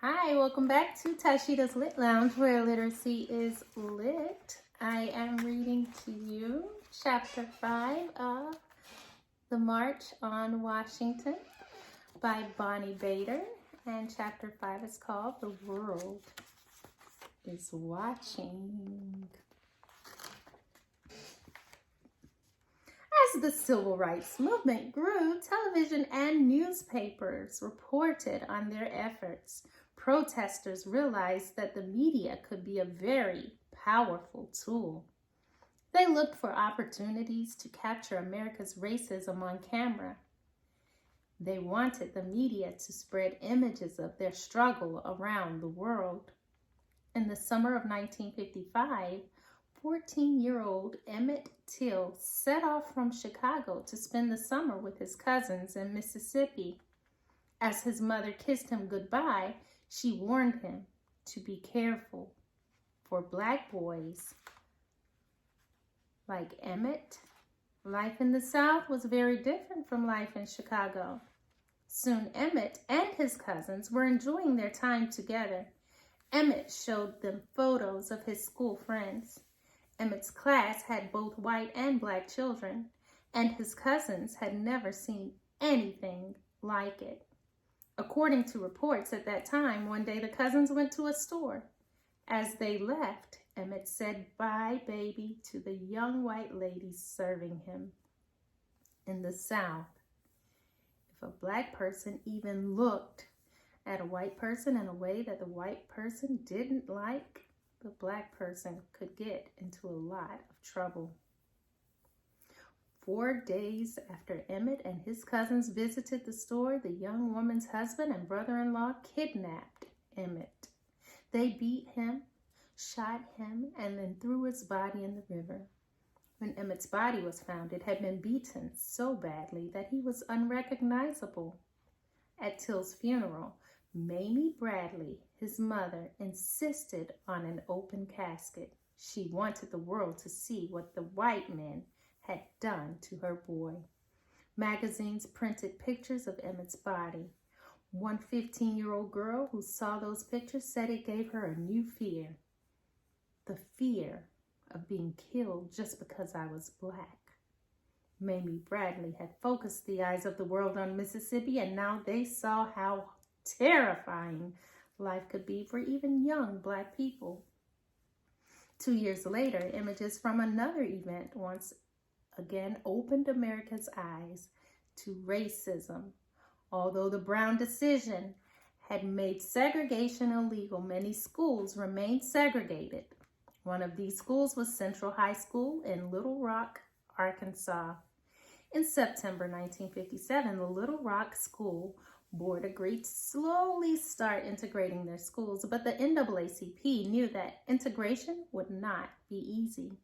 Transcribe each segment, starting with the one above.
Hi, welcome back to Tashida's Lit Lounge, where literacy is lit. I am reading to you Chapter 5 of The March on Washington by Bonnie Bader. And Chapter 5 is called The World is Watching. As the civil rights movement grew, television and newspapers reported on their efforts. Protesters realized that the media could be a very powerful tool. They looked for opportunities to capture America's racism on camera. They wanted the media to spread images of their struggle around the world. In the summer of 1955, 14-year-old Emmett Till set off from Chicago to spend the summer with his cousins in Mississippi. As his mother kissed him goodbye, she warned him to be careful. For Black boys like Emmett, life in the South was very different from life in Chicago. Soon Emmett and his cousins were enjoying their time together. Emmett showed them photos of his school friends. Emmett's class had both white and black children, and his cousins had never seen anything like it. According to reports at that time, one day the cousins went to a store. As they left, Emmett said, "Bye, baby," to the young white ladies serving him. In the South, if a black person even looked at a white person in a way that the white person didn't like, the black person could get into a lot of trouble. 4 days after Emmett and his cousins visited the store, the young woman's husband and brother-in-law kidnapped Emmett. They beat him, shot him, and then threw his body in the river. When Emmett's body was found, it had been beaten so badly that he was unrecognizable. At Till's funeral, Mamie Bradley, his mother, insisted on an open casket. She wanted the world to see what the white men had done to her boy. Magazines printed pictures of Emmett's body. One 15-year-old girl who saw those pictures said it gave her a new fear. The fear of being killed just because I was black. Mamie Bradley had focused the eyes of the world on Mississippi, and now they saw how terrifying life could be for even young black people. 2 years later, images from another event once again opened America's eyes to racism. Although the Brown decision had made segregation illegal, many schools remained segregated. One of these schools was Central High School in Little Rock, Arkansas. In September 1957, the Little Rock School Board agreed to slowly start integrating their schools, but the NAACP knew that integration would not be easy.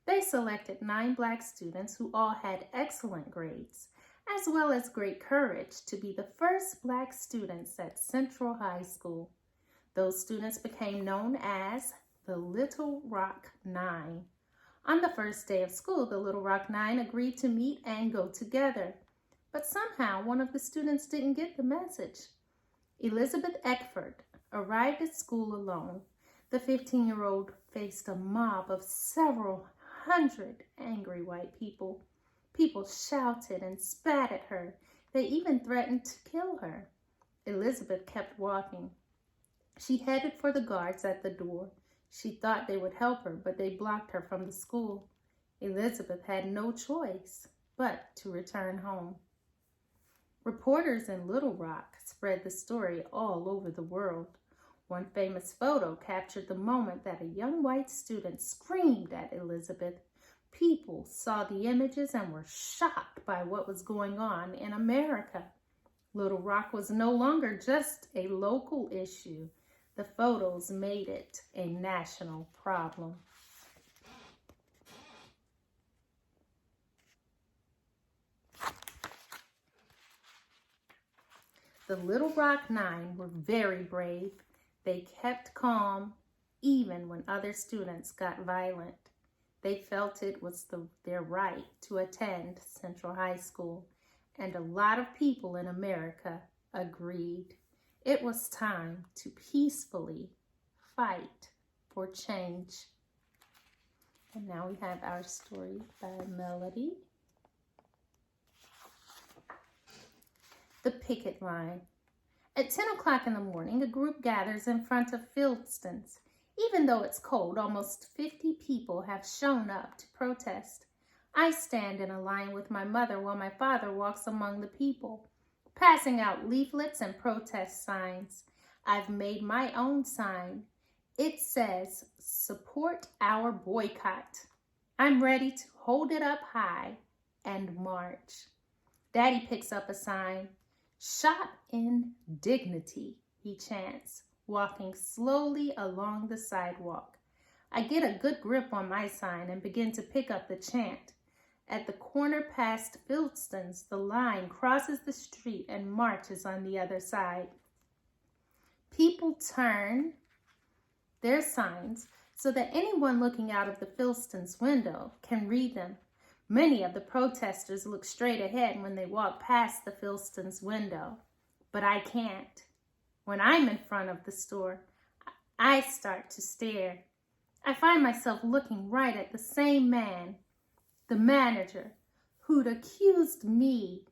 They selected 9 black students who all had excellent grades, as well as great courage, to be the first black students at Central High School. Those students became known as the Little Rock Nine. On the first day of school, the Little Rock Nine agreed to meet and go together. But somehow, one of the students didn't get the message. Elizabeth Eckford arrived at school alone. The 15-year-old faced a mob of several hundred angry white people. People shouted and spat at her. They even threatened to kill her. Elizabeth kept walking. She headed for the guards at the door. She thought they would help her, but they blocked her from the school. Elizabeth had no choice but to return home. Reporters in Little Rock spread the story all over the world. One famous photo captured the moment that a young white student screamed at Elizabeth. People saw the images and were shocked by what was going on in America. Little Rock was no longer just a local issue. The photos made it a national problem. The Little Rock Nine were very brave. They kept calm even when other students got violent. They felt it was their right to attend Central High School, and a lot of people in America agreed. It was time to peacefully fight for change. And now we have our story by Melody. The picket line. At 10 o'clock in the morning, a group gathers in front of Philston's. Even though it's cold, almost 50 people have shown up to protest. I stand in a line with my mother while my father walks among the people, passing out leaflets and protest signs. I've made my own sign. It says, "Support our boycott." I'm ready to hold it up high and march. Daddy picks up a sign. "Shop in dignity," he chants, walking slowly along the sidewalk. I get a good grip on my sign and begin to pick up the chant. At the corner past Philston's, the line crosses the street and marches on the other side. People turn their signs so that anyone looking out of the Philston's window can read them. Many of the protesters look straight ahead when they walk past the Philston's window, but I can't. When I'm in front of the store, I start to stare. I find myself looking right at the same man, the manager, who'd accused Dwayne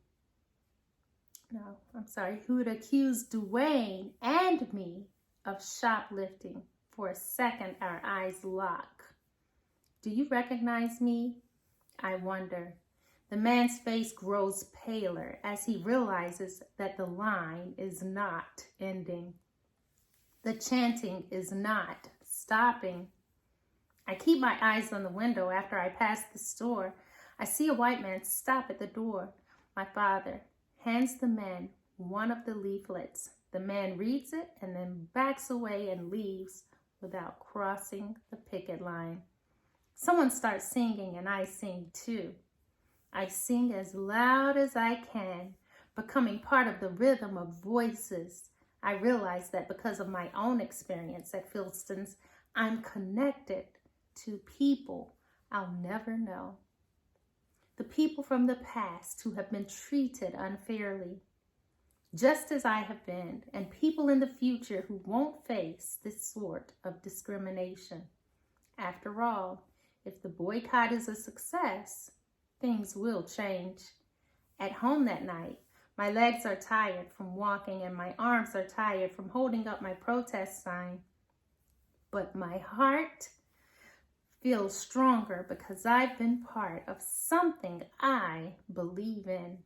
and me of shoplifting. For a second, our eyes lock. "Do you recognize me?" I wonder. The man's face grows paler as he realizes that the line is not ending. The chanting is not stopping. I keep my eyes on the window. After I pass the store, I see a white man stop at the door. My father hands the man one of the leaflets. The man reads it and then backs away and leaves without crossing the picket line. Someone starts singing and I sing too. I sing as loud as I can, becoming part of the rhythm of voices. I realize that because of my own experience at Philston's, I'm connected to people I'll never know. The people from the past who have been treated unfairly, just as I have been, and people in the future who won't face this sort of discrimination. After all, if the boycott is a success, things will change. At home that night, my legs are tired from walking and my arms are tired from holding up my protest sign. But my heart feels stronger because I've been part of something I believe in.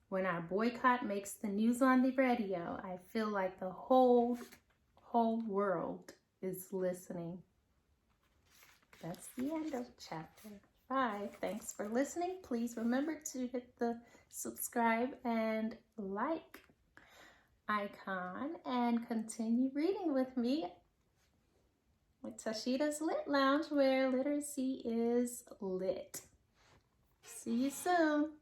When our boycott makes the news on the radio, I feel like the whole world is listening. That's the end of chapter 5. Thanks for listening. Please remember to hit the subscribe and like icon and continue reading with me with Tashida's Lit Lounge, where literacy is lit. See you soon.